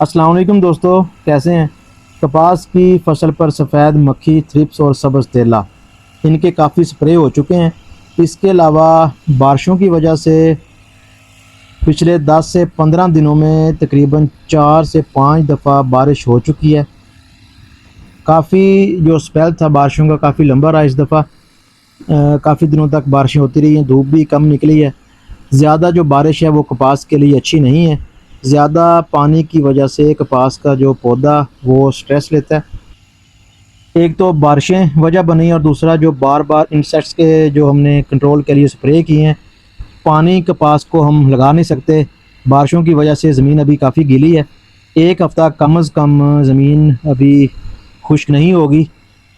अस्सलाम वालेकुम दोस्तों, कैसे हैं। कपास की फसल पर सफ़ेद मक्खी, थ्रिप्स और सब्ज़ तेला इनके काफ़ी स्प्रे हो चुके हैं। इसके अलावा बारिशों की वजह से पिछले 10 से 15 दिनों में तकरीबन 4 से 5 दफ़ा बारिश हो चुकी है। काफ़ी जो स्पेल था बारिशों का काफ़ी लंबा रहा इस दफ़ा। काफ़ी दिनों तक बारिशें होती रही हैं, धूप भी कम निकली है। ज़्यादा जो बारिश है वो कपास के लिए अच्छी नहीं है। ज़्यादा पानी की वजह से कपास का जो पौधा वो स्ट्रेस लेता है। एक तो बारिशें वजह बनी और दूसरा जो बार बार इंसेक्ट्स के जो हमने कंट्रोल के लिए स्प्रे किए हैं। पानी कपास को हम लगा नहीं सकते, बारिशों की वजह से ज़मीन अभी काफ़ी गीली है। एक हफ़्ता कम अज़ कम ज़मीन अभी खुश्क नहीं होगी,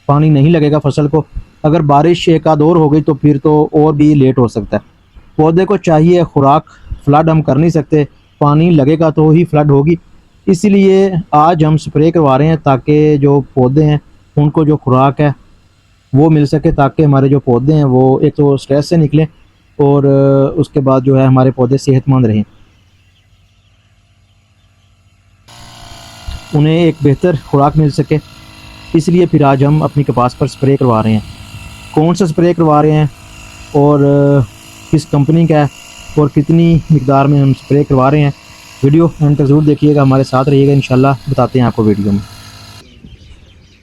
पानी नहीं लगेगा फसल को। अगर बारिश एक आध और हो गई तो फिर तो और भी लेट हो सकता है। पौधे को चाहिए खुराक, फ्लड हम कर नहीं सकते, पानी लगेगा तो ही फ्लड होगी। इसीलिए आज हम स्प्रे करवा रहे हैं ताकि जो पौधे हैं उनको जो खुराक है वो मिल सके, ताकि हमारे जो पौधे हैं वो एक तो स्ट्रेस से निकलें और उसके बाद जो है हमारे पौधे सेहतमंद रहें, उन्हें एक बेहतर खुराक मिल सके। इसलिए फिर आज हम अपनी कपास पर स्प्रे करवा रहे हैं। कौन सा स्प्रे करवा रहे हैं और किस कंपनी का है और कितनी मिकदार में हम स्प्रे करवा रहे हैं, वीडियो एंड तक ज़रूर देखिएगा, हमारे साथ रहिएगा, इंशाल्लाह बताते हैं आपको वीडियो में।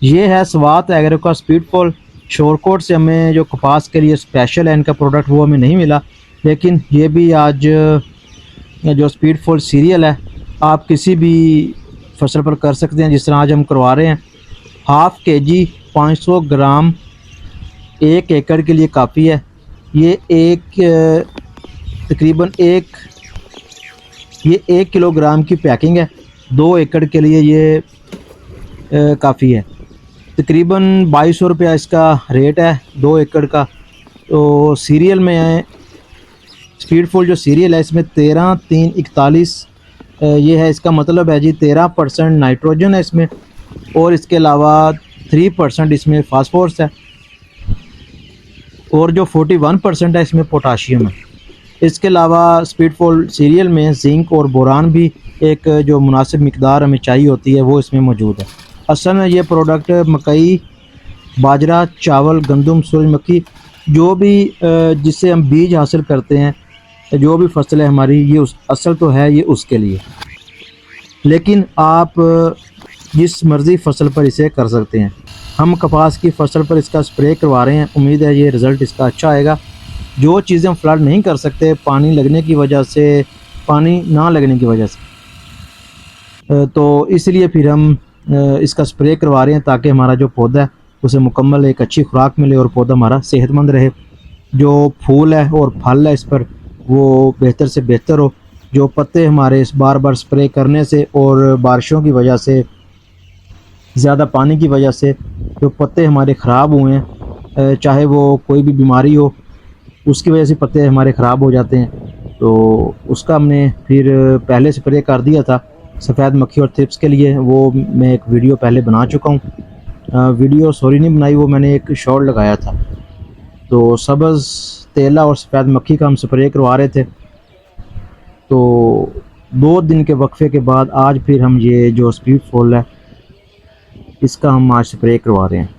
ये है स्वात एग्रो का स्पीडफॉल। शोरकोट से हमें जो कपास के लिए स्पेशल है इनका प्रोडक्ट वो हमें नहीं मिला, लेकिन ये भी आज जो स्पीडफॉल सीरियल है आप किसी भी फसल पर कर सकते हैं, जिस तरह आज हम करवा रहे हैं। हाफ़ केजी 500 ग्राम 1 एकड़ के लिए काफ़ी है। ये तकरीबन ये 1 किलोग्राम की पैकिंग है। 2 एकड़ के लिए ये काफ़ी है। तकरीबन 2200 रुपया इसका रेट है 2 एकड़ का। तो सीरियल में है, स्पीडफुल जो सीरियल है इसमें 13-3-41 ये है। इसका मतलब है जी 13% नाइट्रोजन है इसमें और इसके अलावा 3% इसमें फास्फोरस है और जो 41% है इसमें पोटाशियम है। इसके अलावा स्पीडफॉल सीरियल में जिंक और बोरान भी एक जो मुनासिब मिकदार हमें चाहिए होती है वो इसमें मौजूद है। असल में ये प्रोडक्ट मकई, बाजरा, चावल, गंदम, सूरजमुखी जो भी जिससे हम बीज हासिल करते हैं, जो भी फसल है हमारी, ये उस असल तो है ये उसके लिए। लेकिन आप जिस मर्ज़ी फसल पर इसे कर सकते हैं। हम कपास की फसल पर इसका स्प्रे करवा रहे हैं, उम्मीद है ये रिज़ल्ट इसका अच्छा आएगा। जो चीज़ें हम फ्लड नहीं कर सकते पानी लगने की वजह से, पानी ना लगने की वजह से, तो इसलिए फिर हम इसका स्प्रे करवा रहे हैं ताकि हमारा जो पौधा है उसे मुकम्मल एक अच्छी खुराक मिले और पौधा हमारा सेहतमंद रहे। जो फूल है और फल है इस पर वो बेहतर से बेहतर हो। जो पत्ते हमारे इस बार बार स्प्रे करने से और बारिशों की वजह से, ज़्यादा पानी की वजह से जो पत्ते हमारे ख़राब हुए हैं, चाहे वो कोई भी बीमारी हो उसकी वजह से पत्ते हमारे ख़राब हो जाते हैं, तो उसका हमने फिर पहले स्प्रे कर दिया था सफ़ेद मक्खी और थ्रिप्स के लिए। वो मैं एक वीडियो पहले बना चुका हूँ। वीडियो सॉरी नहीं बनाई, वो मैंने एक शॉर्ट लगाया था। तो सब्ज़ तेला और सफ़ेद मक्खी का हम स्प्रे करवा रहे थे। तो 2 दिन के वक्फे के बाद आज फिर हम ये जो स्पीड फॉल है इसका हम आज स्प्रे करवा रहे हैं।